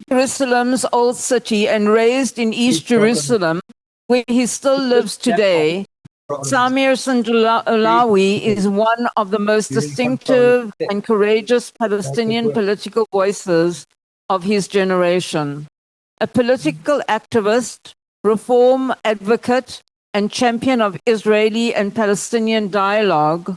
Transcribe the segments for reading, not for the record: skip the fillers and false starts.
Jerusalem's old city and raised in East Jerusalem, where he still lives today, Samir Sinijlawi is one of the most distinctive and courageous Palestinian political voices of his generation. A political activist, reform advocate, and champion of Israeli and Palestinian dialogue,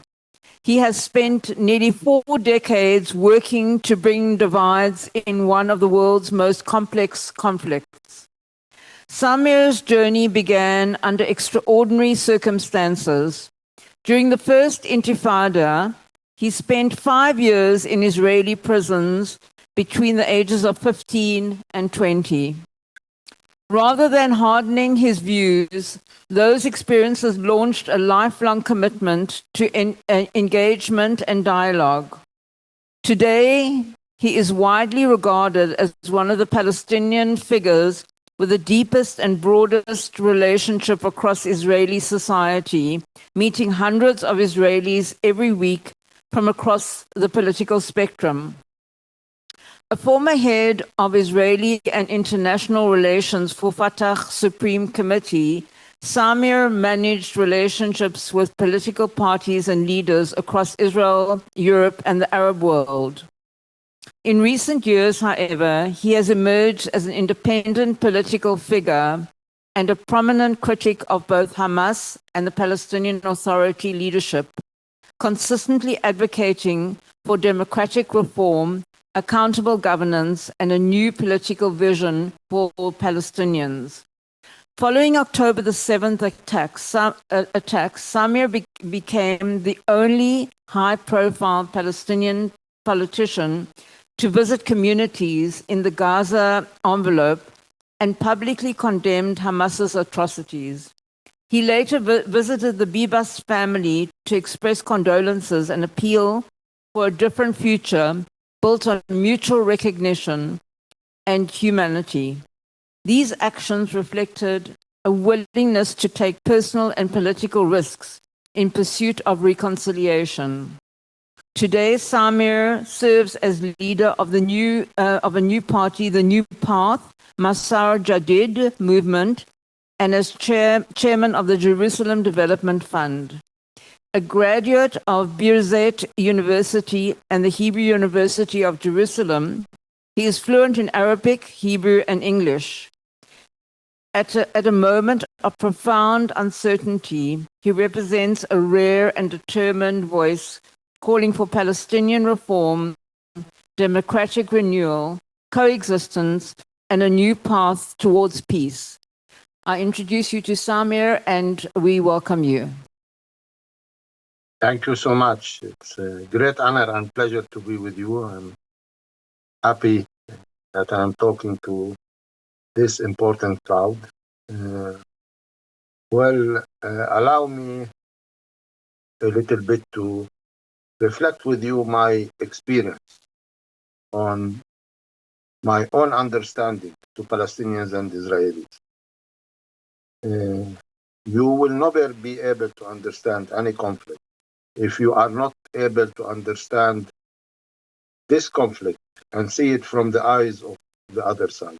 he has spent nearly 4 decades working to bring divides in one of the world's most complex conflicts. Samir's journey began under extraordinary circumstances. During the First Intifada, he spent 5 years in Israeli prisons between the ages of 15 and 20. Rather than hardening his views, those experiences launched a lifelong commitment to engagement and dialogue. Today, he is widely regarded as one of the Palestinian figures with the deepest and broadest relationship across Israeli society, meeting hundreds of Israelis every week from across the political spectrum. A former head of Israeli and international relations for Fatah Supreme Committee, Samir managed relationships with political parties and leaders across Israel, Europe, and the Arab world. In recent years, however, he has emerged as an independent political figure and a prominent critic of both Hamas and the Palestinian Authority leadership, consistently advocating for democratic reform, accountable governance, and a new political vision for Palestinians. Following October the 7th attacks, Samir became the only high-profile Palestinian politician to visit communities in the Gaza envelope and publicly condemned Hamas's atrocities. He later visited the Bibas family to express condolences and appeal for a different future built on mutual recognition and humanity. These actions reflected a willingness to take personal and political risks in pursuit of reconciliation. Today, Samir serves as leader of a new party, the New Path, Masar Jadid movement, and as chairman of the Jerusalem Development Fund. A graduate of Birzeit University and the Hebrew University of Jerusalem, he is fluent in Arabic, Hebrew, and English. At a moment of profound uncertainty, he represents a rare and determined voice calling for Palestinian reform, democratic renewal, coexistence, and a new path towards peace. I introduce you to Samir, and we welcome you. Thank you so much. It's a great honor and pleasure to be with you. I'm happy that I'm talking to this important crowd. Allow me a little bit to reflect with you my experience on my own understanding to Palestinians and Israelis. You will never be able to understand any conflict if you are not able to understand this conflict and see it from the eyes of the other side.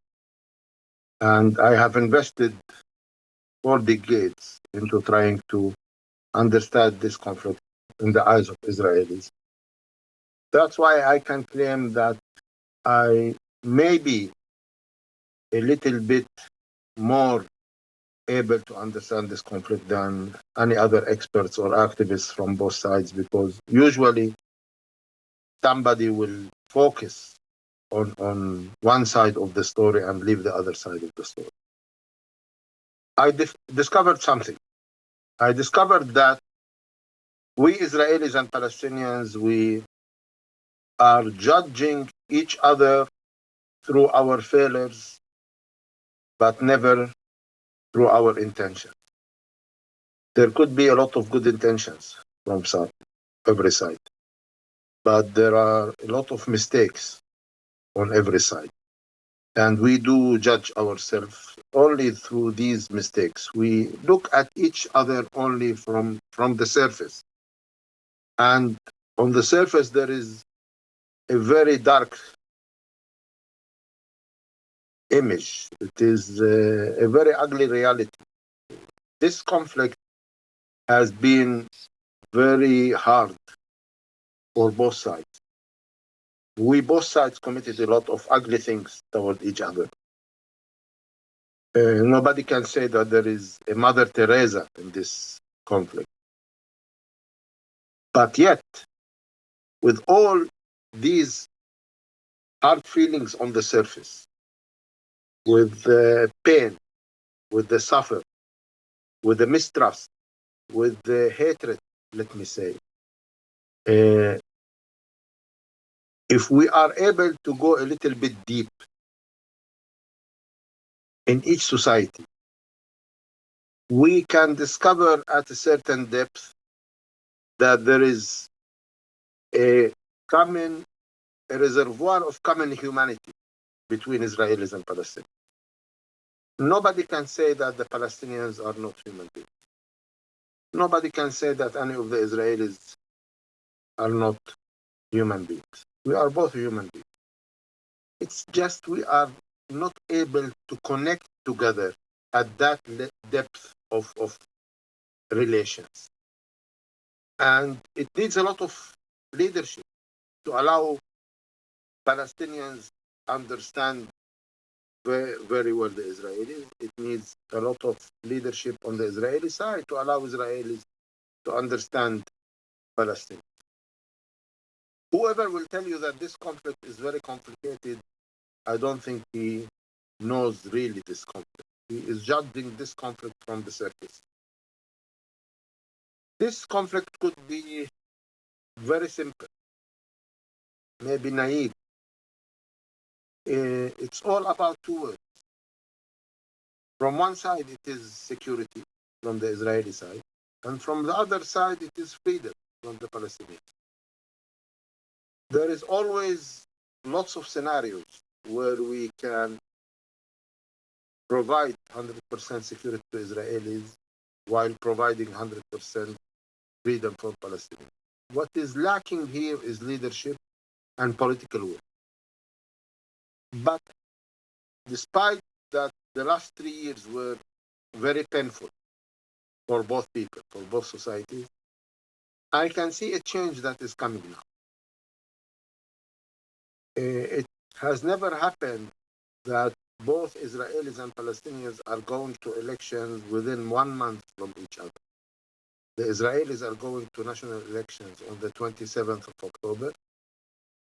And I have invested 4 decades into trying to understand this conflict in the eyes of Israelis. That's why I can claim that I may be a little bit more able to understand this conflict than any other experts or activists from both sides, because usually somebody will focus on one side of the story and leave the other side of the story. I discovered something. I discovered that we Israelis and Palestinians, we are judging each other through our failures, but never through our intentions. There could be a lot of good intentions from every side, but there are a lot of mistakes on every side. And we do judge ourselves only through these mistakes. We look at each other only from the surface. And on the surface, there is a very dark image. It is a very ugly reality. This conflict has been very hard for both sides. Both sides committed a lot of ugly things toward each other. Nobody can say that there is a Mother Teresa in this conflict. But yet, with all these hard feelings on the surface, with the pain, with the suffer, with the mistrust, with the hatred, let me say, if we are able to go a little bit deep in each society, we can discover at a certain depth that there is a reservoir of common humanity between Israelis and Palestinians. Nobody can say that the Palestinians are not human beings. Nobody can say that any of the Israelis are not human beings. We are both human beings. It's just we are not able to connect together at that depth of relations. And it needs a lot of leadership to allow Palestinians understand very, very well the Israelis. It needs a lot of leadership on the Israeli side to allow Israelis to understand Palestine. Whoever will tell you that this conflict is very complicated, I don't think he knows really this conflict. He is judging this conflict from the surface. This conflict could be very simple, maybe naive. It's all about two words. From one side, it is security from the Israeli side, and from the other side, it is freedom from the Palestinians. There is always lots of scenarios where we can provide 100% security to Israelis while providing 100% freedom for Palestinians. What is lacking here is leadership and political will. But despite that, the last 3 years were very painful for both people, for both societies, I can see a change that is coming now. It has never happened that both Israelis and Palestinians are going to elections within 1 month from each other. The Israelis are going to national elections on the 27th of October.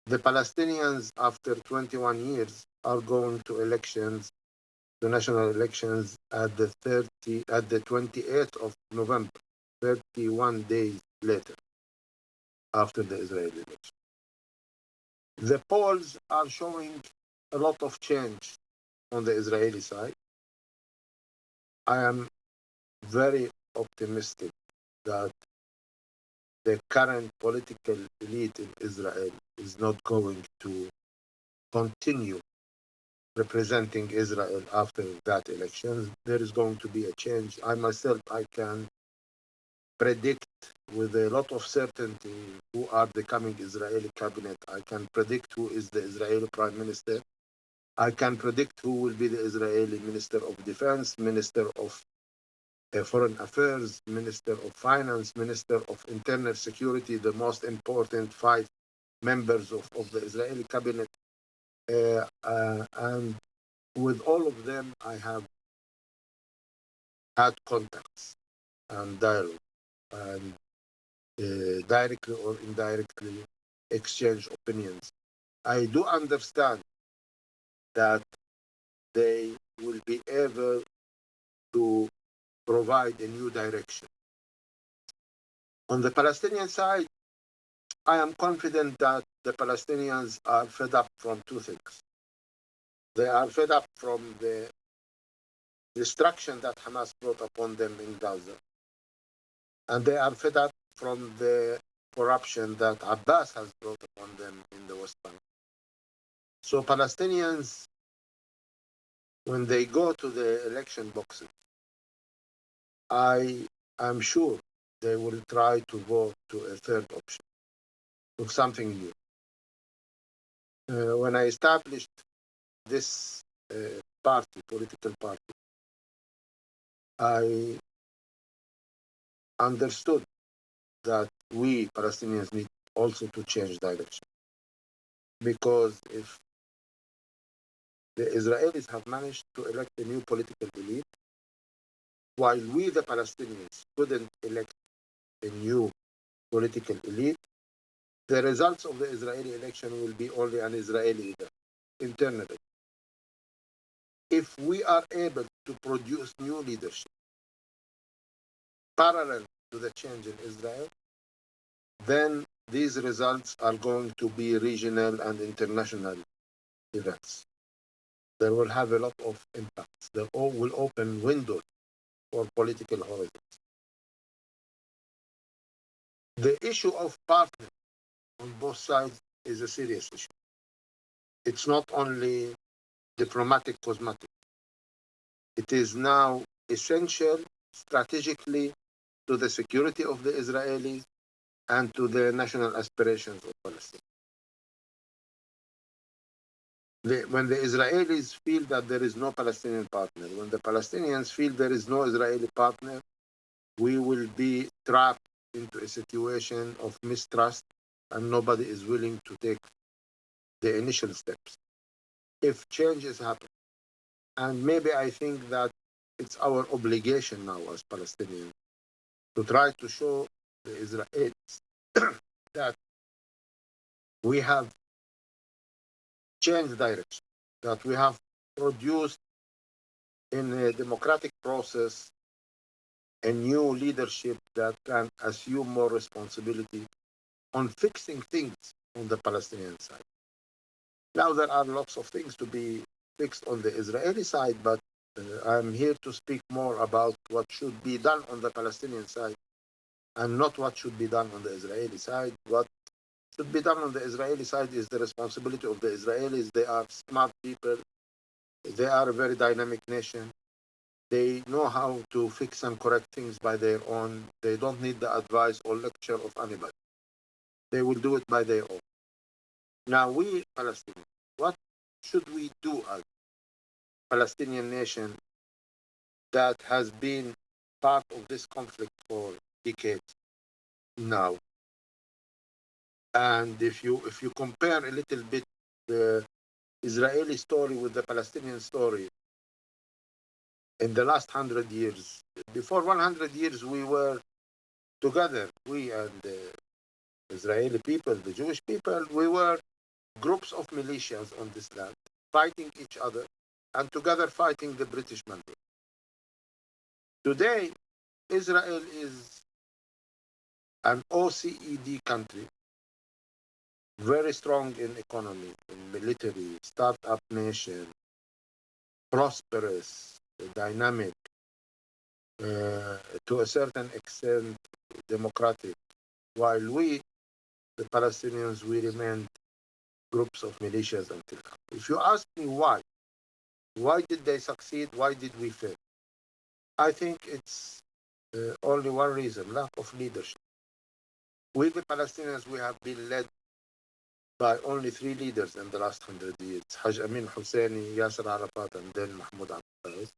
The Palestinians, after 21 years, are going to national elections at the 28th of November, 31 days later, after the Israeli election. The polls are showing a lot of change on the Israeli side. I am very optimistic that the current political elite in Israel is not going to continue representing Israel after that election. There is going to be a change. I myself, I can predict with a lot of certainty who are the coming Israeli cabinet. I can predict who is the Israeli prime minister. I can predict who will be the Israeli Minister of Defense, Minister of Foreign Affairs, Minister of Finance, Minister of Internal Security, the most important 5 members of the Israeli cabinet. And with all of them, I have had contacts and dialogue and directly or indirectly exchange opinions. I do understand that they will be able to provide a new direction. On the Palestinian side, I am confident that the Palestinians are fed up from 2 things. They are fed up from the destruction that Hamas brought upon them in Gaza. And they are fed up from the corruption that Abbas has brought upon them in the West Bank. So Palestinians, when they go to the election boxes, I am sure they will try to vote to a third option, to something new. When I established this political party, I understood that we Palestinians need also to change direction. Because if the Israelis have managed to elect a new political elite, while we, the Palestinians, couldn't elect a new political elite, the results of the Israeli election will be only an Israeli event, internally. If we are able to produce new leadership parallel to the change in Israel, then these results are going to be regional and international events. They will have a lot of impacts. They all will open windows for political horizons. The issue of partners on both sides is a serious issue. It's not only diplomatic cosmetic. It is now essential strategically to the security of the Israelis and to the national aspirations of Palestine. When the Israelis feel that there is no Palestinian partner, when the Palestinians feel there is no Israeli partner, we will be trapped into a situation of mistrust and nobody is willing to take the initial steps. If changes happen, and maybe I think that it's our obligation now as Palestinians to try to show the Israelis that we have changed direction, that we have produced in a democratic process a new leadership that can assume more responsibility on fixing things on the Palestinian side. Now there are lots of things to be fixed on the Israeli side, but I'm here to speak more about what should be done on the Palestinian side and not what should be done on the Israeli side. What should be done on the Israeli side is the responsibility of the Israelis. They are smart people. They are a very dynamic nation. They know how to fix and correct things by their own. They don't need the advice or lecture of anybody. They will do it by their own. Now we Palestinians, what should we do as Palestinian nation that has been part of this conflict for decades now? And if you compare a little bit the Israeli story with the Palestinian story in the last 100 years, before 100 years we were together, we and the Israeli people, the Jewish people, we were groups of militias on this land, fighting each other and together fighting the British mandate. Today, Israel is an OECD country, very strong in economy, in military, startup nation, prosperous, dynamic, to a certain extent democratic, while we, the Palestinians, we remained groups of militias until now. If you ask me why did they succeed? Why did we fail? I think it's only one reason: lack of leadership. We, the Palestinians, we have been led by only three leaders in the last 100 years: Haj Amin Husseini, Yasser Arafat, and then Mahmoud Abbas.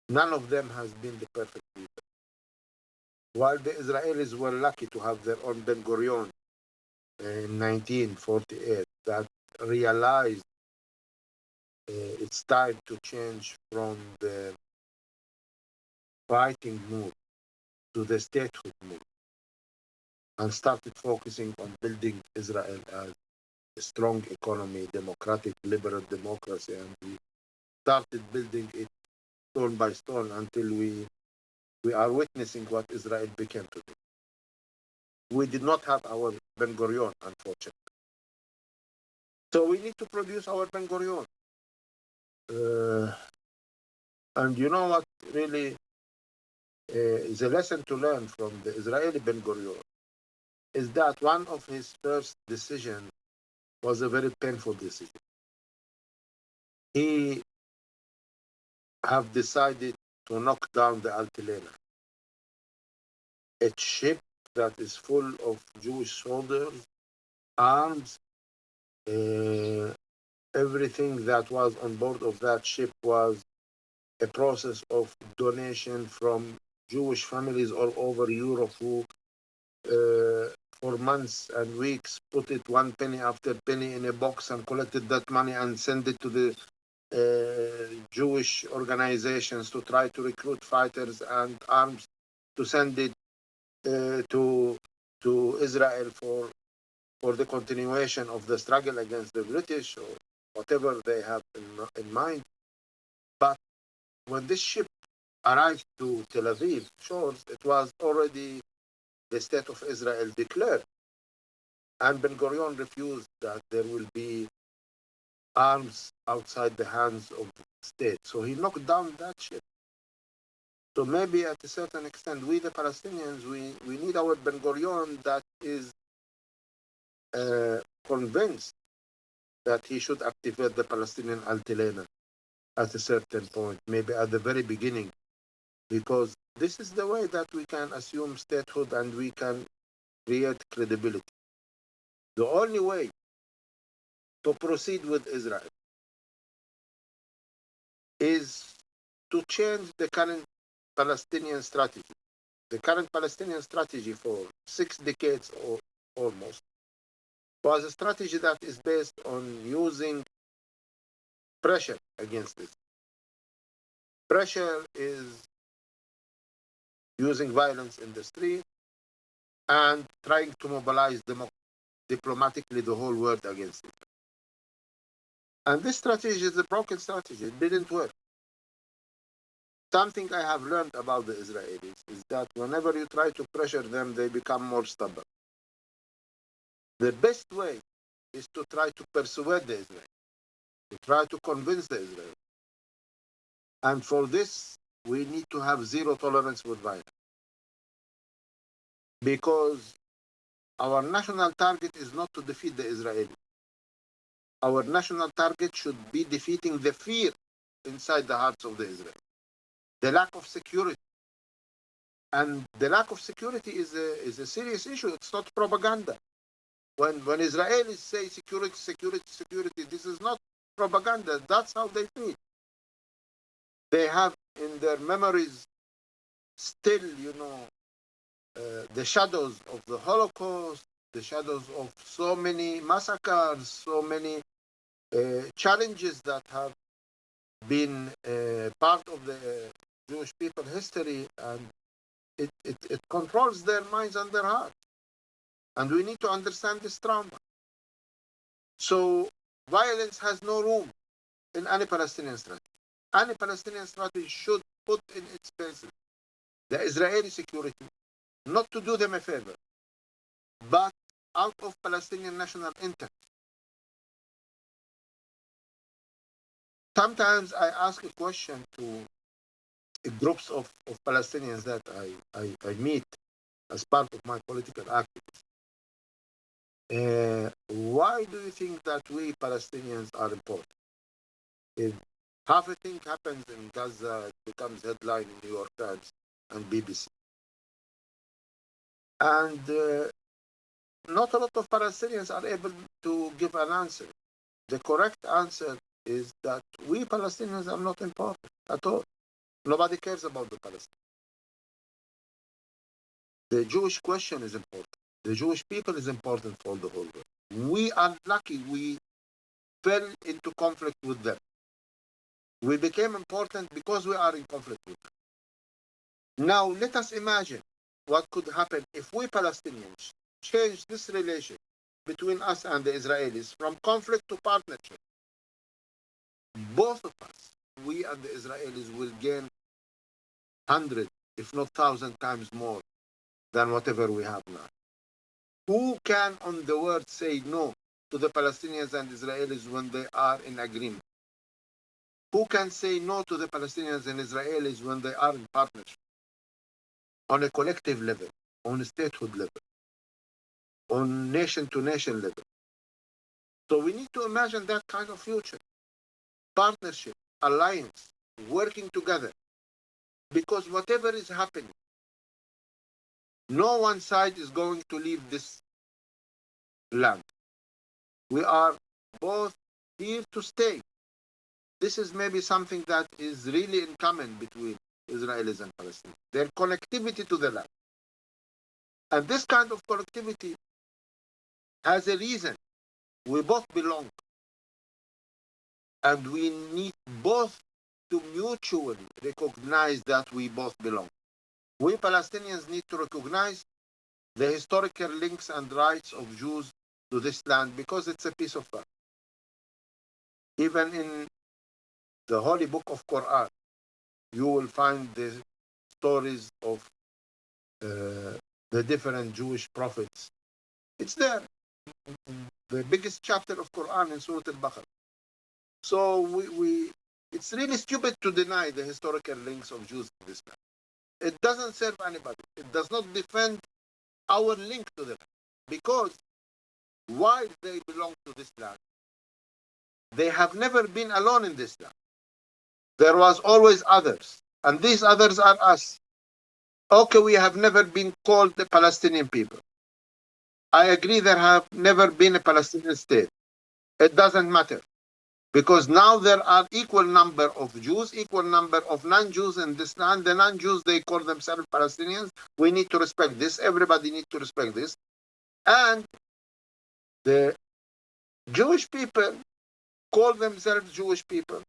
None of them has been the perfect leader. While the Israelis were lucky to have their own Ben Gurion in 1948, that realized it's time to change from the fighting mood to the statehood mood, and started focusing on building Israel as a strong economy, democratic, liberal democracy, and we started building it stone by stone until we are witnessing what Israel became today. We did not have our Ben Gurion, unfortunately. So we need to produce our Ben Gurion. And you know what really is a lesson to learn from the Israeli Ben Gurion is that one of his first decisions was a very painful decision. He have decided to knock down the Altilena, a ship that is full of Jewish soldiers, arms, everything that was on board of that ship was a process of donation from Jewish families all over Europe who, for months and weeks, put it one penny after penny in a box and collected that money and sent it to the Jewish organizations to try to recruit fighters and arms to send it to Israel for the continuation of the struggle against the British or whatever they have in mind. But when this ship arrived to Tel Aviv shores, it was already the state of Israel declared. And Ben Gurion refused that there will be arms outside the hands of the state. So he knocked down that ship. So maybe at a certain extent, we the Palestinians, we need our Ben Gurion that is convinced that he should activate the Palestinian Altilena at a certain point, maybe at the very beginning, because this is the way that we can assume statehood and we can create credibility. The only way to proceed with Israel is to change the current Palestinian strategy. The current Palestinian strategy for 6 decades or almost was a strategy that is based on using pressure against this. Pressure is using violence in the street and trying to mobilize diplomatically the whole world against it. And this strategy is a broken strategy. It didn't work. Something I have learned about the Israelis is that whenever you try to pressure them, they become more stubborn. The best way is to try to persuade the Israelis, to try to convince the Israelis. And for this, we need to have zero tolerance with violence. Because our national target is not to defeat the Israelis. Our national target should be defeating the fear inside the hearts of the Israelis. The lack of security. And the lack of security is a serious issue. It's not propaganda. When Israelis say security, security, security, this is not propaganda. That's how they feel. They have in their memories still, the shadows of the Holocaust, the shadows of so many massacres, so many challenges that have been part of the Jewish people history, and it controls their minds and their hearts. And we need to understand this trauma. So violence has no room in any Palestinian strategy. Any Palestinian strategy should put in its basis the Israeli security, not to do them a favor, but out of Palestinian national interest. Sometimes I ask a question to groups of Palestinians that I meet as part of my political activism. Why do you think that we Palestinians are important? If half a thing happens in Gaza, it becomes headline in New York Times and BBC. And not a lot of Palestinians are able to give an answer. The correct answer is that we Palestinians are not important at all. Nobody cares about the Palestinians. The Jewish question is important. The Jewish people is important for the whole world. We are lucky we fell into conflict with them. We became important because we are in conflict with them. Now let us imagine what could happen if we Palestinians change this relation between us and the Israelis from conflict to partnership. Both of us, we and the Israelis, will gain 100, if not 1,000 times more than whatever we have now. Who can on the world say no to the Palestinians and Israelis when they are in agreement? Who can say no to the Palestinians and Israelis when they are in partnership? On a collective level, on a statehood level, on nation-to-nation level. So we need to imagine that kind of future. Partnership, alliance, working together. Because whatever is happening, no one side is going to leave this land. We are both here to stay. This is maybe something that is really in common between Israelis and Palestinians, their connectivity to the land. And this kind of connectivity has a reason. We both belong. And we need both to mutually recognize that we both belong. We Palestinians need to recognize the historical links and rights of Jews to this land because it's a piece of land. Even in the holy book of Quran, you will find the stories of the different Jewish prophets. It's there. The biggest chapter of Quran in Surah Al-Baqarah. So it's really stupid to deny the historical links of Jews to this land. It doesn't serve anybody. It does not defend our link to the land. Because while they belong to this land, they have never been alone in this land. There was always others. And these others are us. Okay, we have never been called the Palestinian people. I agree there have never been a Palestinian state. It doesn't matter. Because now there are equal number of Jews, equal number of non-Jews in this land. The non-Jews, they call themselves Palestinians. We need to respect this. Everybody needs to respect this. And the Jewish people call themselves Jewish people.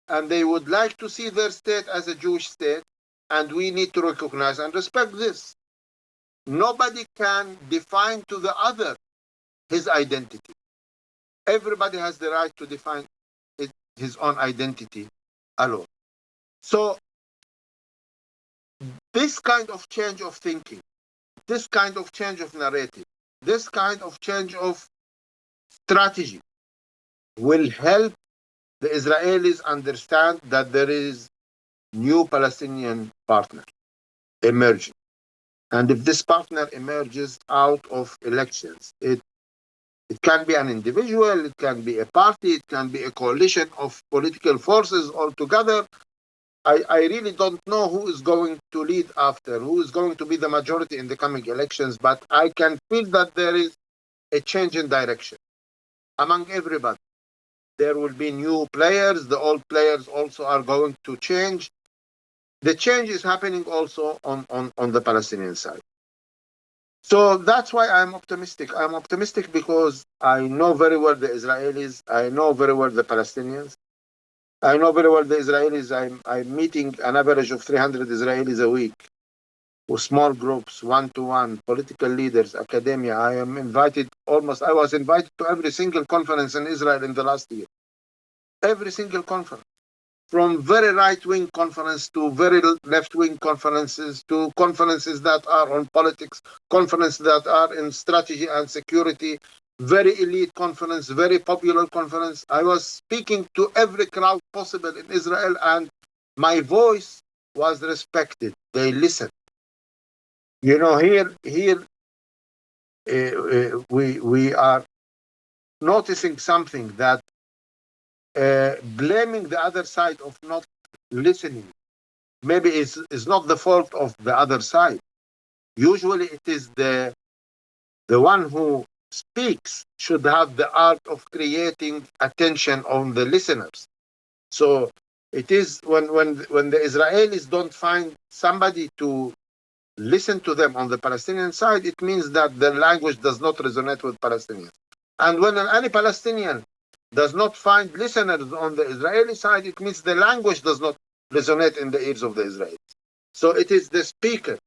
And they would like to see their state as a Jewish state. And we need to recognize and respect this. Nobody can define to the other his identity. Everybody has the right to define his own identity alone. So this kind of change of thinking, this kind of change of narrative, this kind of change of strategy will help the Israelis understand that there is new Palestinian partner emerging. And if this partner emerges out of elections, it can be an individual, it can be a party, it can be a coalition of political forces altogether. I really don't know who is going to lead after, who is going to be the majority in the coming elections, but I can feel that there is a change in direction among everybody. There will be new players, the old players also are going to change. The change is happening also on the Palestinian side. So that's why I'm optimistic. I'm optimistic because I know very well the Israelis. I know very well the Palestinians. I know very well the Israelis. I'm meeting an average of 300 Israelis a week with small groups, one-to-one, political leaders, academia. I was invited to every single conference in Israel in the last year. Every single conference. From very right-wing conference to very left-wing conferences to conferences that are on politics, conferences that are in strategy and security, very elite conference, very popular conference. I was speaking to every crowd possible in Israel and my voice was respected. They listened. You know, here we are noticing something that blaming the other side of not listening maybe is not the fault of the other side. Usually it is the one who speaks should have the art of creating attention on the listeners. So it is when the Israelis don't find somebody to listen to them on the Palestinian side, it means that the language does not resonate with Palestinians. And when any Palestinian does not find listeners on the Israeli side, it means the language does not resonate in the ears of the Israelis. So it is the speaker,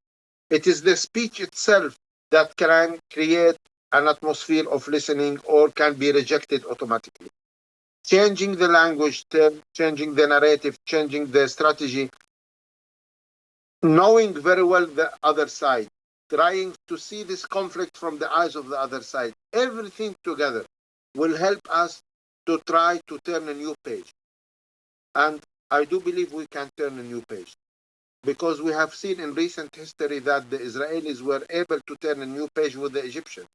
it is the speech itself that can create an atmosphere of listening or can be rejected automatically. Changing the language, changing the narrative, changing the strategy, knowing very well the other side, trying to see this conflict from the eyes of the other side, everything together will help us to try to turn a new page. And I do believe we can turn a new page because we have seen in recent history that the Israelis were able to turn a new page with the Egyptians.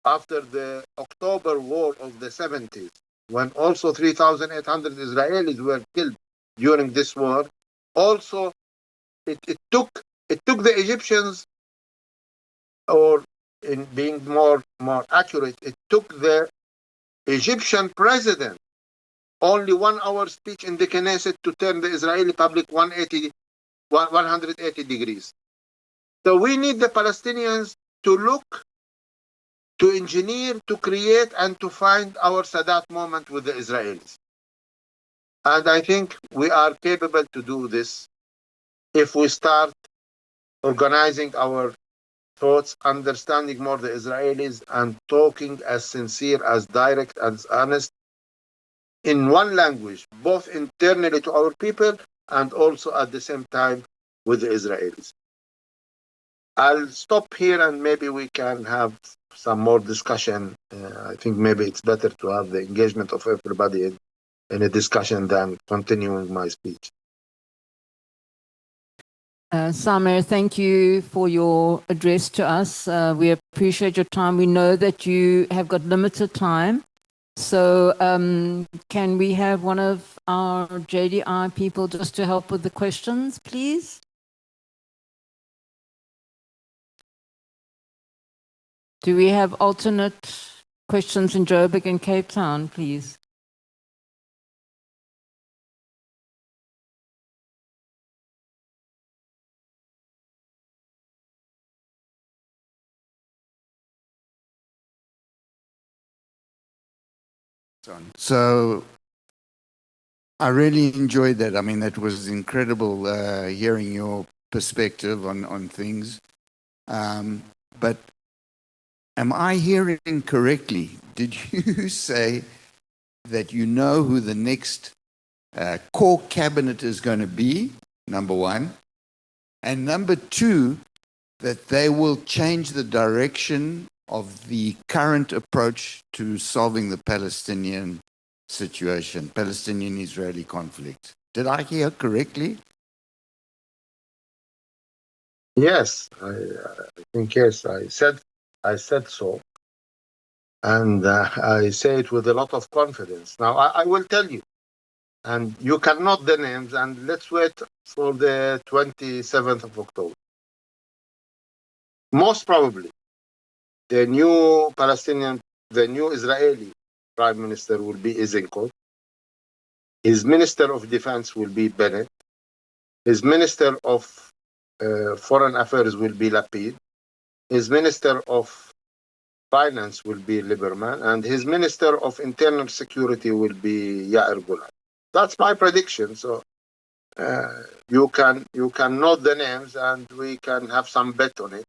After the October War of the 70s, when also 3,800 Israelis were killed during this war, also it took the Egyptians, or in being more accurate, it took the Egyptian president, only 1 hour speech in the Knesset to turn the Israeli public 180 degrees. So we need the Palestinians to look, to engineer, to create, and to find our Sadat moment with the Israelis. And I think we are capable to do this if we start organizing our thoughts, understanding more the Israelis, and talking as sincere, as direct, as honest in one language, both internally to our people and also at the same time with the Israelis. I'll stop here and maybe we can have some more discussion. I think maybe it's better to have the engagement of everybody in a discussion than continuing my speech. Samir, thank you for your address to us. We appreciate your time. We know that you have got limited time. So can we have one of our JDI people just to help with the questions, please? Do we have alternate questions in Joburg and Cape Town, please? So I really enjoyed that. I mean, that was incredible hearing your perspective on things. But am I hearing correctly? Did you say that you know who the next core cabinet is going to be, number one? And number two, that they will change the direction of the current approach to solving the Palestinian situation, Palestinian-Israeli conflict. Did I hear correctly? Yes, I think yes. I said so, and I say it with a lot of confidence. Now I will tell you, and you can note the names, and let's wait for the 27th of October. Most probably, the new Israeli Prime Minister will be Eisenkot. His Minister of Defense will be Bennett. His Minister of Foreign Affairs will be Lapid. His Minister of Finance will be Lieberman, and his Minister of Internal Security will be Yair Golan. That's my prediction. So you can note the names, and we can have some bet on it.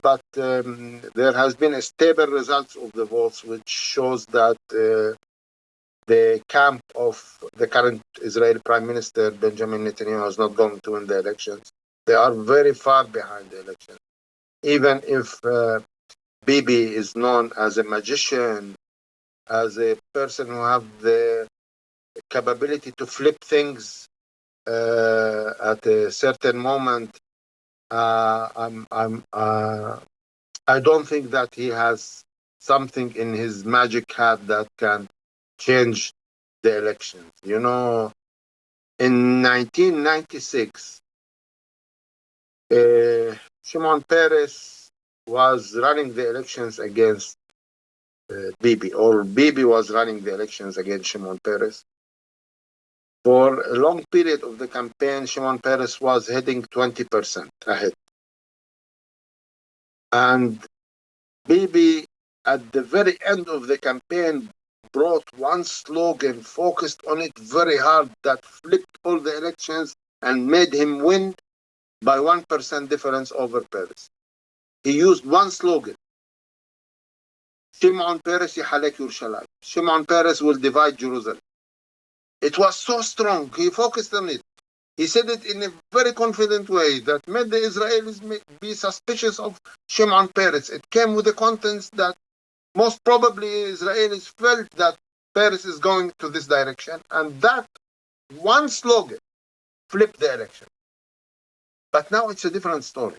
But there has been a stable results of the votes, which shows that the camp of the current Israeli Prime Minister Benjamin Netanyahu is not going to win the elections. They are very far behind the election. Even if Bibi is known as a magician, as a person who have the capability to flip things at a certain moment, I don't think that he has something in his magic hat that can change the elections. You know, in 1996, Shimon Peres was running the elections against Bibi, or Bibi was running the elections against Shimon Peres. For a long period of the campaign, Shimon Peres was heading 20% ahead. And Bibi, at the very end of the campaign, brought one slogan, focused on it very hard, that flipped all the elections and made him win by 1% difference over Peres. He used one slogan: Shimon Peres يحلك Yerushalayim. Shimon Peres will divide Jerusalem. It was so strong. He focused on it. He said it in a very confident way that made the Israelis be suspicious of Shimon Peres. It came with the contents that most probably Israelis felt that Peres is going to this direction, and that one slogan flipped the election. But now it's a different story.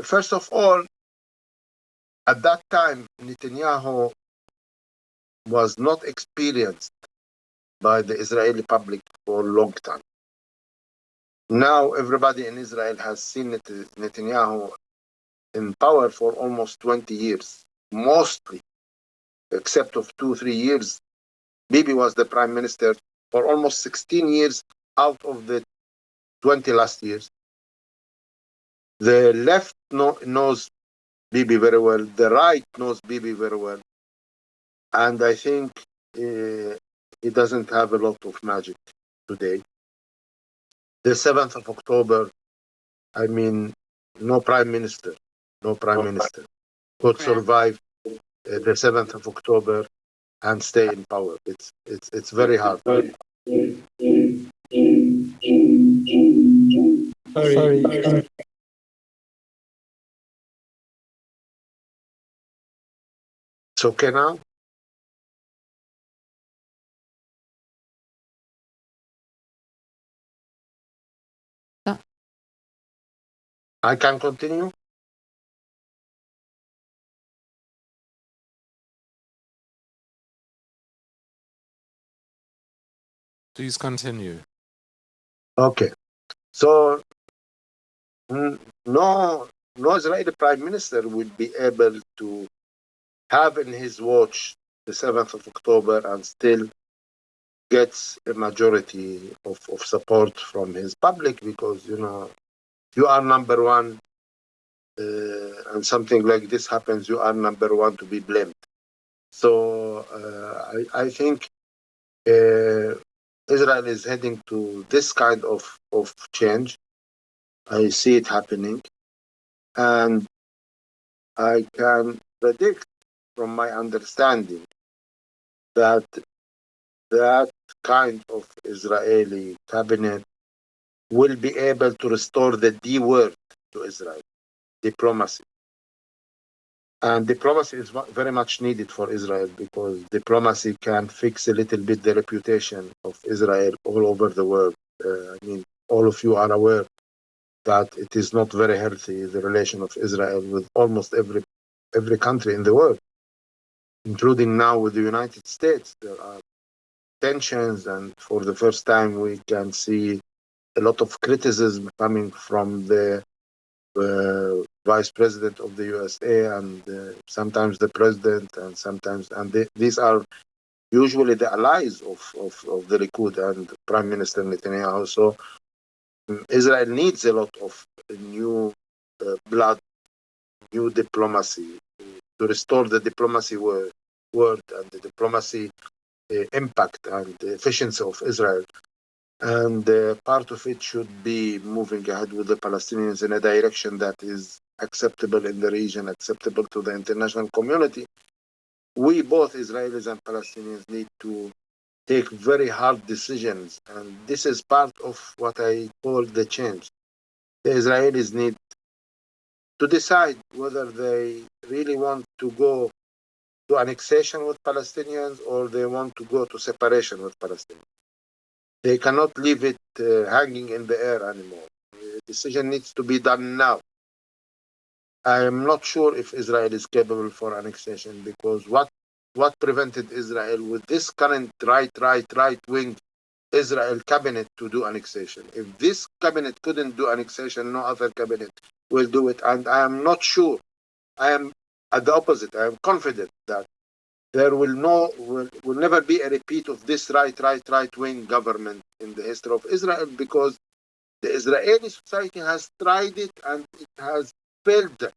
First of all, at that time, Netanyahu was not experienced by the Israeli public for a long time. Now everybody in Israel has seen Netanyahu in power for almost 20 years. mostly, except of 2-3 years, Bibi was the prime minister for almost 16 years out of the 20 last years. The left knows Bibi very well. The right knows Bibi very well. And I think he doesn't have a lot of magic today. The 7th of October, I mean, no prime minister could survive the 7th of October and stay in power. It's very hard. Sorry. It's okay now? I can continue? Please continue. Okay. So no Israeli prime minister will be able to have in his watch the 7th of October and still gets a majority of support from his public, because you are number one, and something like this happens, you are number one to be blamed. So I think Israel is heading to this kind of change. I see it happening, and I can predict from my understanding that kind of Israeli cabinet will be able to restore the D word to Israel, diplomacy. And diplomacy is very much needed for Israel, because diplomacy can fix a little bit the reputation of Israel all over the world. I mean, all of you are aware that it is not very healthy, the relation of Israel with almost every country in the world, including now with the United States. There are tensions, and for the first time we can see a lot of criticism coming from the vice president of the USA, and sometimes the president, and these are usually the allies of the Likud and Prime Minister Netanyahu. So Israel needs a lot of new blood, new diplomacy to restore the diplomacy word and the diplomacy impact and the efficiency of Israel. And part of it should be moving ahead with the Palestinians in a direction that is acceptable in the region, acceptable to the international community. We, both Israelis and Palestinians, need to take very hard decisions, and this is part of what I call the change. The Israelis need to decide whether they really want to go to annexation with Palestinians, or they want to go to separation with Palestinians. They cannot leave it hanging in the air anymore. The decision needs to be done now. I am not sure if Israel is capable for annexation, because what prevented Israel with this current right-wing Israel cabinet to do annexation? If this cabinet couldn't do annexation, no other cabinet will do it. And I am not sure. I am at the opposite. I am confident that there will never be a repeat of this right-wing government in the history of Israel, because the Israeli society has tried it and it has failed.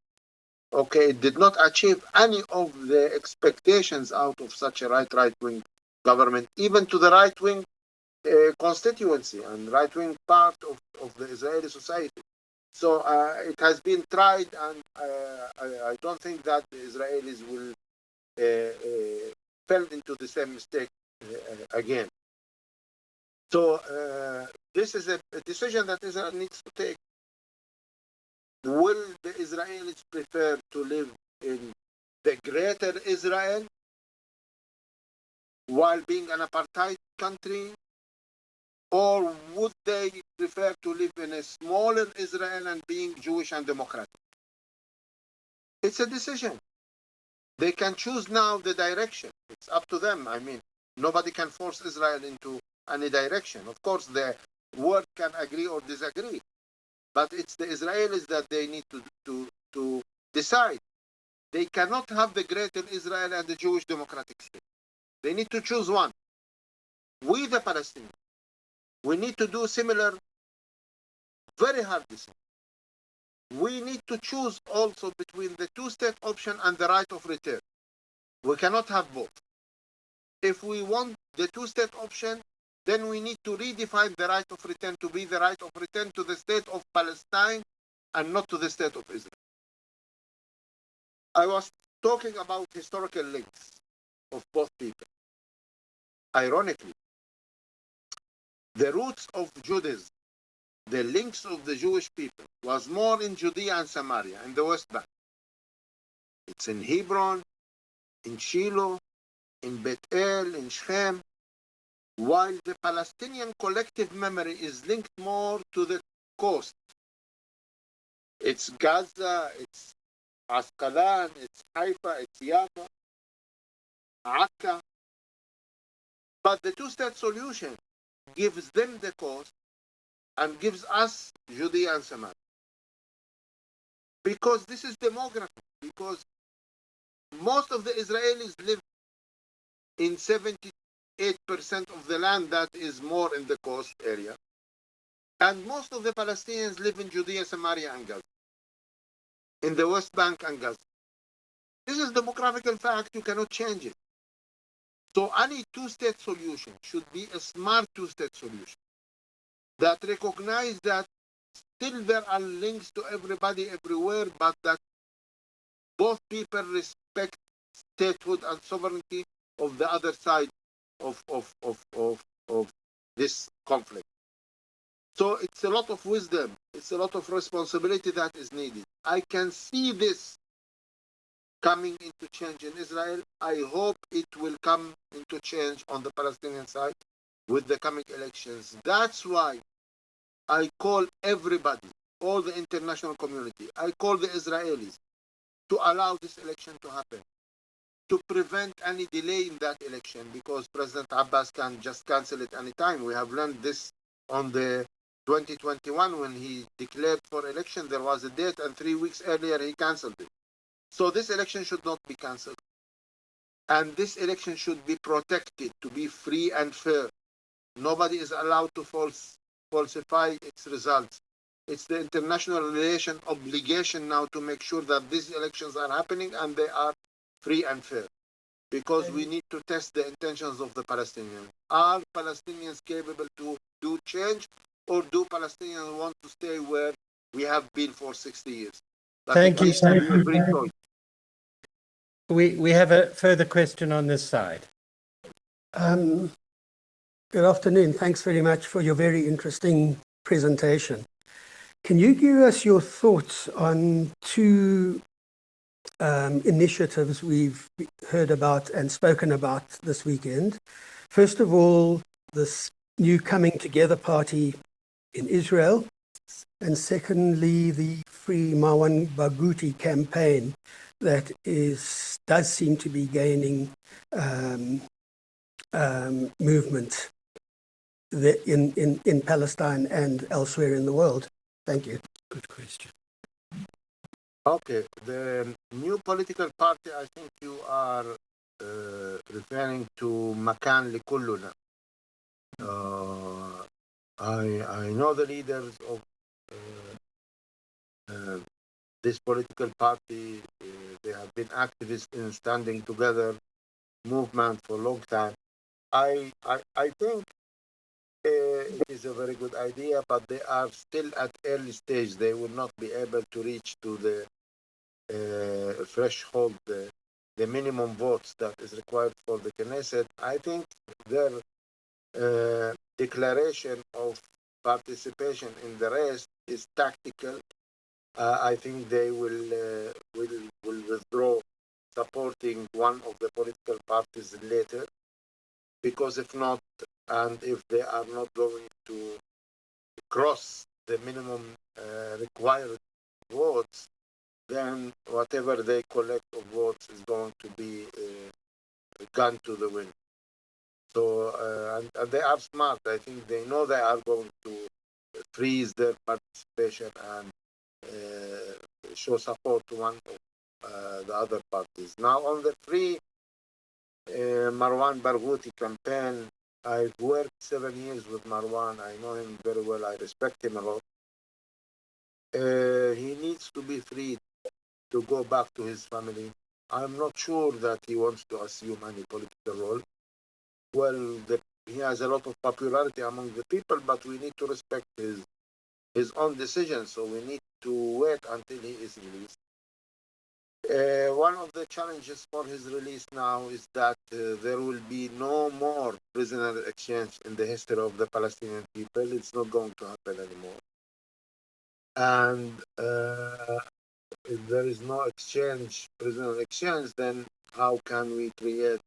Okay, it did not achieve any of the expectations out of such a right-wing government, even to the right-wing constituency and right-wing part of the Israeli society. So it has been tried, and I don't think that the Israelis will fell into the same mistake again. So this is a decision that Israel needs to take. Will the Israelis prefer to live in the greater Israel while being an apartheid country, or would they prefer to live in a smaller Israel and being Jewish and democratic? It's a decision. They can choose now the direction. It's up to them. I mean, nobody can force Israel into any direction. Of course, the world can agree or disagree, but it's the Israelis that they need to decide. they cannot have the Greater Israel and the Jewish Democratic State. They need to choose one. We, the Palestinians, we need to do similar, very hard decision. We need to choose also between the two-state option and the right of return. We cannot have both. If we want the two-state option, then we need to redefine the right of return to be the right of return to the state of Palestine and not to the state of Israel. I was talking about historical links of both people. Ironically, the roots of Judaism, the links of the Jewish people, was more in Judea and Samaria, in the West Bank. It's in Hebron, in Shiloh, in Beit El, in Shechem, while the Palestinian collective memory is linked more to the coast. It's Gaza, it's Asqalan, it's Haifa, it's Yafa, Akka. But the two-state solution gives them the coast and gives us Judea and Samaria. Because this is demography, because most of the Israelis live in 78% of the land that is more in the coast area. And most of the Palestinians live in Judea, Samaria, and Gaza, in the West Bank and Gaza. This is demographical fact, you cannot change it. So any two-state solution should be a smart two-state solution that recognize that still there are links to everybody everywhere, but that both people respect statehood and sovereignty of the other side of this conflict. So it's a lot of wisdom, it's a lot of responsibility that is needed. I can see this coming into change in Israel. I hope it will come into change on the Palestinian side with the coming elections. That's why I call everybody, all the international community, I call the Israelis to allow this election to happen, to prevent any delay in that election, because President Abbas can just cancel it anytime. We have learned this on the 2021 when he declared for election. There was a date, and 3 weeks earlier he canceled it. So this election should not be cancelled. And this election should be protected to be free and fair. Nobody is allowed to falsify its results. It's the international relation obligation now to make sure that these elections are happening and they are free and fair. Because we need to test the intentions of the Palestinians. Are Palestinians capable to do change, or do Palestinians want to stay where we have been for 60 years? But Thank you. We have a further question on this side. Good afternoon. Thanks very much for your very interesting presentation. Can you give us your thoughts on two initiatives we've heard about and spoken about this weekend? First of all, this new Coming Together party in Israel, and secondly, the Free Marwan Barghouti campaign that does seem to be gaining movement in Palestine and elsewhere in the world. Thank you. Good question. Okay, the new political party, I think you are referring to Makan Likulluna. I know the leaders of this political party. They have been activists in standing together movement for a long time. I think it is a very good idea, but they are still at early stage. They will not be able to reach to the threshold, the minimum votes that is required for the Knesset. I think their declaration of participation in the rest is tactical. I think they will withdraw supporting one of the political parties later, because if not, and if they are not going to cross the minimum required votes, then whatever they collect of votes is going to be gone to the wind. So, and they are smart. I think they know they are going to freeze their participation and show support to one of the other parties. Now, on the free Marwan Barghouti campaign, I've worked 7 years with Marwan. I know him very well. I respect him a lot. He needs to be free to go back to his family. I'm not sure that he wants to assume any political role. Well, he has a lot of popularity among the people, but we need to respect his own decision. So we need to wait until he is released. One of the challenges for his release now is that there will be no more prisoner exchange in the history of the Palestinian people. It's not going to happen anymore. And if there is no prisoner exchange, then how can we create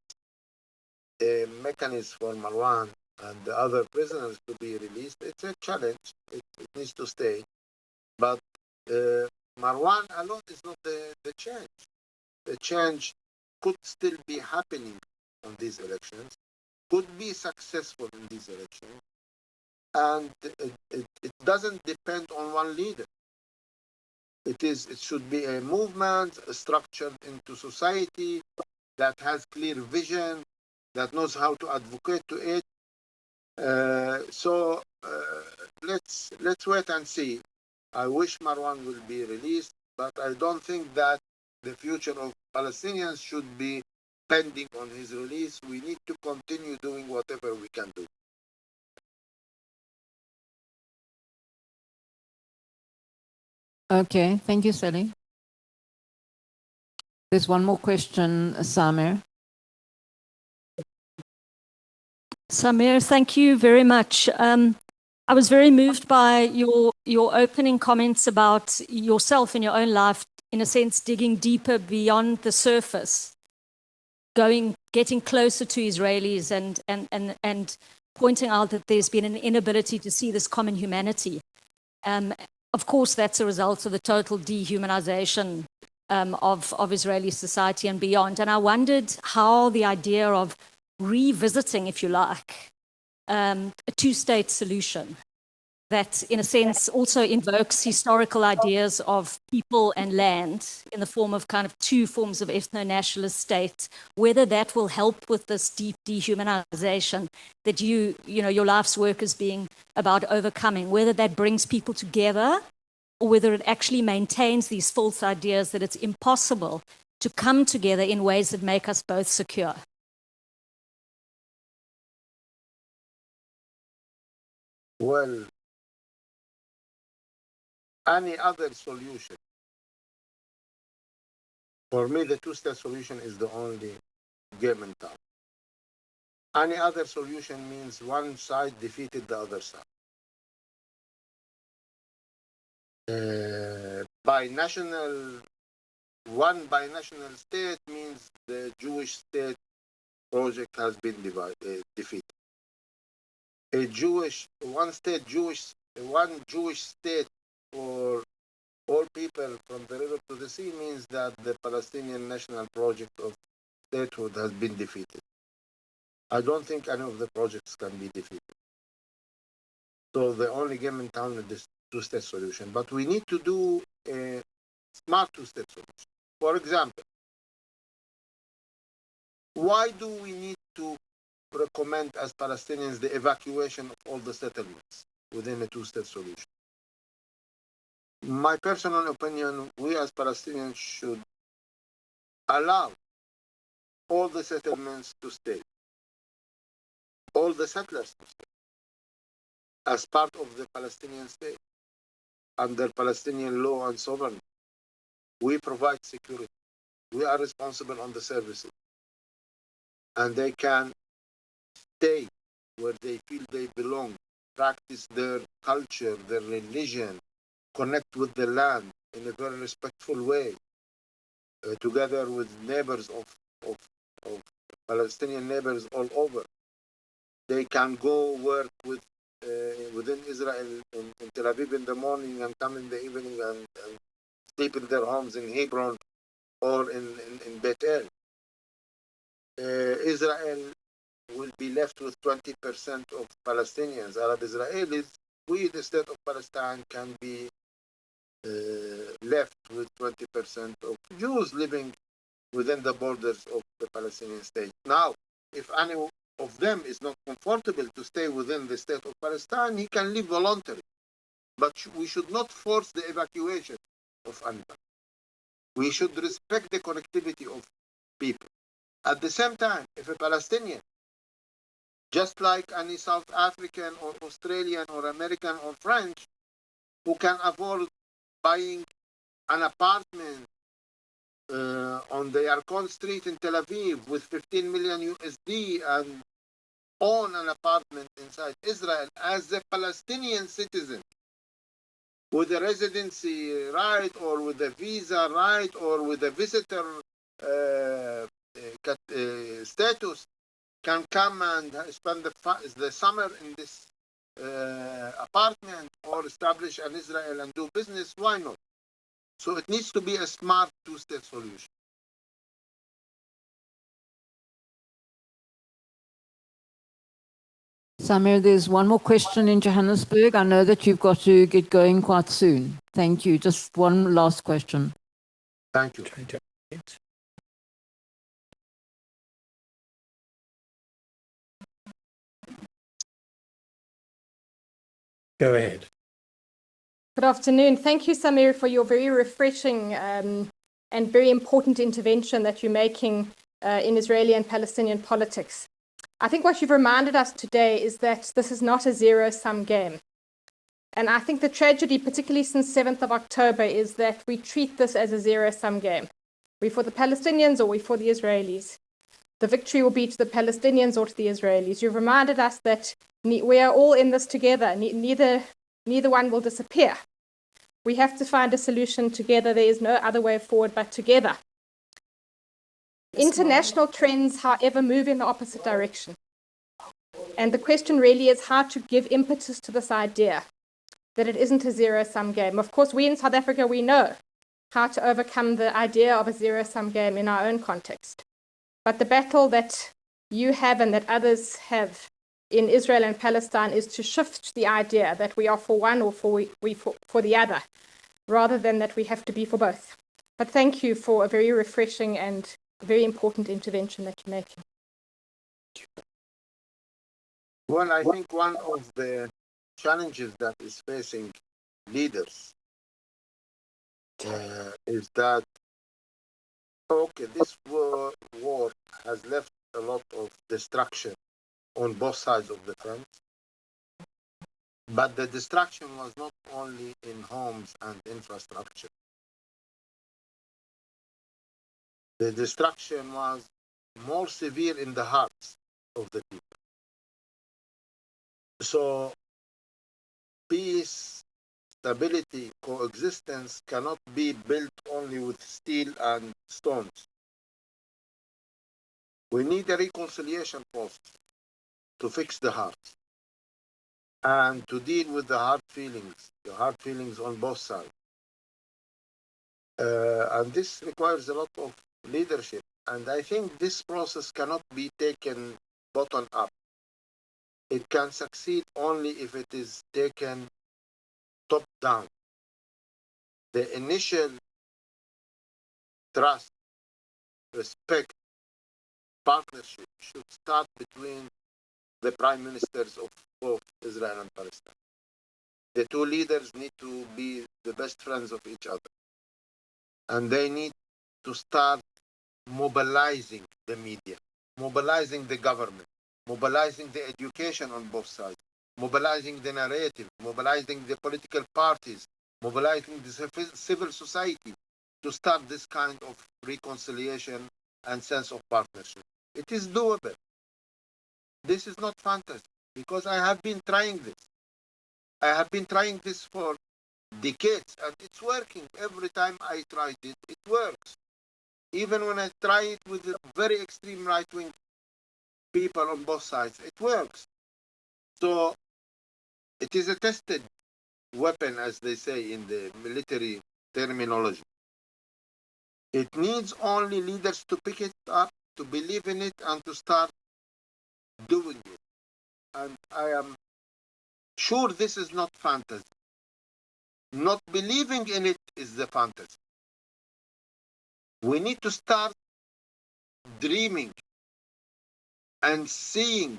a mechanism for Marwan and the other prisoners to be released? It's a challenge. It needs to stay. But Marwan alone is not the change. The change could still be happening on these elections, could be successful in these elections, and it doesn't depend on one leader. It should be a movement structured into society that has clear vision, that knows how to advocate to it. So let's wait and see. I wish Marwan will be released, but I don't think that the future of Palestinians should be pending on his release. We need to continue doing whatever we can do. Okay, thank you, Sally. There's one more question, Samir. Samir, thank you very much. I was very moved by your opening comments about yourself in your own life, in a sense, digging deeper beyond the surface, getting closer to Israelis and pointing out that there's been an inability to see this common humanity. Of course, that's a result of the total dehumanization of Israeli society and beyond. And I wondered how the idea of revisiting, if you like, a two-state solution that, in a sense, also invokes historical ideas of people and land in the form of kind of two forms of ethno-nationalist state, whether that will help with this deep dehumanization that your life's work is being about overcoming, whether that brings people together or whether it actually maintains these false ideas that it's impossible to come together in ways that make us both secure. Well, any other solution, for me, the two-state solution is the only game in town. Any other solution means one side defeated the other side. One binational state means the Jewish state project has been defeated. One Jewish state for all people from the river to the sea means that the Palestinian national project of statehood has been defeated. I don't think any of the projects can be defeated. So the only game in town is this two-state solution. But we need to do a smart two-state solution. For example, why do we need to recommend as Palestinians the evacuation of all the settlements within a two-state solution? My personal opinion, we as Palestinians should allow all the settlements to stay, all the settlers to stay, as part of the Palestinian state, under Palestinian law and sovereignty. We provide security. We are responsible on the services. And they can stay where they feel they belong, practice their culture, their religion, connect with the land in a very respectful way, together with neighbors of Palestinian neighbors all over. They can go work within Israel in Tel Aviv in the morning and come in the evening and sleep in their homes in Hebron or in Beit El. Israel will be left with 20% of Palestinians, Arab Israelis. We, the state of Palestine, can be left with 20% of Jews living within the borders of the Palestinian state. Now, if any of them is not comfortable to stay within the state of Palestine, he can leave voluntarily. But we should not force the evacuation of anybody. We should respect the connectivity of people. At the same time, if a Palestinian, just like any South African or Australian or American or French, who can afford buying an apartment on the Yarkon Street in Tel Aviv with 15 million USD and own an apartment inside Israel as a Palestinian citizen with a residency right or with a visa right or with a visitor status, can come and spend the summer in this apartment or establish an Israel and do business, why not? So it needs to be a smart two-state solution. Samir, there's one more question in Johannesburg. I know that you've got to get going quite soon. Thank you. Just one last question. Thank you. Go ahead. Good afternoon. Thank you, Samir, for your very refreshing and very important intervention that you're making in Israeli and Palestinian politics. I think what you've reminded us today is that this is not a zero-sum game. And I think the tragedy, particularly since 7th of October, is that we treat this as a zero-sum game. We're for the Palestinians or we're for the Israelis. The victory will be to the Palestinians or to the Israelis. You've reminded us that we are all in this together. Neither one will disappear. We have to find a solution together. There is no other way forward but together. International trends, however, move in the opposite direction. And the question really is how to give impetus to this idea that it isn't a zero-sum game. Of course, we in South Africa, we know how to overcome the idea of a zero-sum game in our own context. But the battle that you have and that others have in Israel and Palestine is to shift the idea that we are for one or for the other, rather than that we have to be for both. But thank you for a very refreshing and very important intervention that you're making. Well, I think one of the challenges that is facing leaders is that, okay, this war has left a lot of destruction on both sides of the fence, but the destruction was not only in homes and infrastructure. The destruction was more severe in the hearts of the people. So peace, stability, coexistence cannot be built only with steel and stones. We need a reconciliation process to fix the hearts and to deal with the hard feelings on both sides. And this requires a lot of leadership. And I think this process cannot be taken bottom up. It can succeed only if it is taken top down. The initial trust, respect, partnership should start between the prime ministers of both Israel and Palestine. The two leaders need to be the best friends of each other. And they need to start mobilizing the media, mobilizing the government, mobilizing the education on both sides, mobilizing the narrative, mobilizing the political parties, mobilizing the civil society to start this kind of reconciliation and sense of partnership. It is doable. This is not fantasy, because I have been trying this. I have been trying this for decades, and it's working. Every time I tried it, it works. Even when I try it with the very extreme right-wing people on both sides, it works. So it is a tested weapon, as they say in the military terminology. It needs only leaders to pick it up, to believe in it, and to start doing it. And I am sure this is not fantasy. Not believing in it is the fantasy. We need to start dreaming and seeing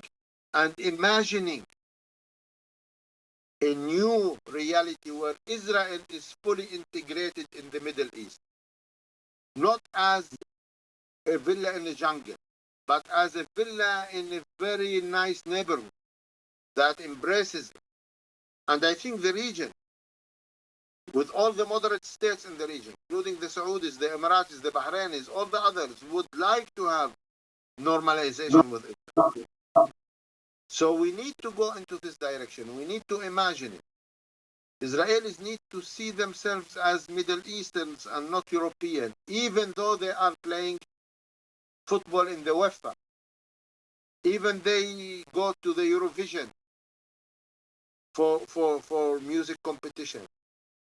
and imagining a new reality where Israel is fully integrated in the Middle East, not as a villa in the jungle, but as a villa in a very nice neighborhood that embraces them. And I think the region, with all the moderate states in the region, including the Saudis, the Emiratis, the Bahrainis, all the others, would like to have normalization with Israel. So we need to go into this direction. We need to imagine it. Israelis need to see themselves as Middle Easterns and not European, even though they are playing football in the UEFA. Even they go to the Eurovision for music competition.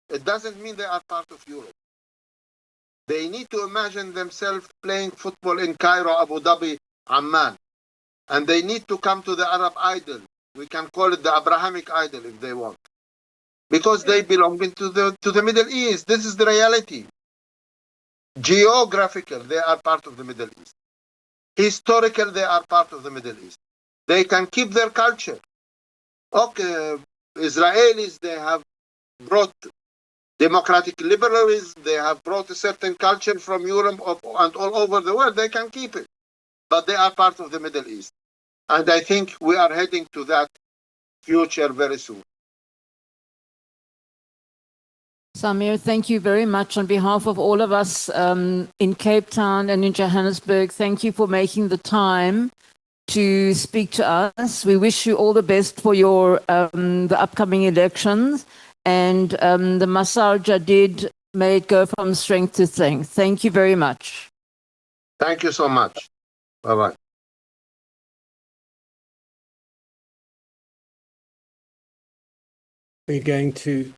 It doesn't mean they are part of Europe. They need to imagine themselves playing football in Cairo, Abu Dhabi, Amman. And they need to come to the Arab idol. We can call it the Abrahamic idol if they want. Because they belong to the Middle East. This is the reality. Geographical, they are part of the Middle East. Historical, they are part of the Middle East. They can keep their culture. Okay, Israelis, they have brought democratic liberalism, they have brought a certain culture from Europe and all over the world. They can keep it. But they are part of the Middle East. And I think we are heading to that future very soon. Samir, thank you very much on behalf of all of us in Cape Town and in Johannesburg. Thank you for making the time to speak to us. We wish you all the best for your the upcoming elections, and the Masar Jadid may it go from strength to strength. Thank you very much. Thank you so much. Bye-bye. We're going to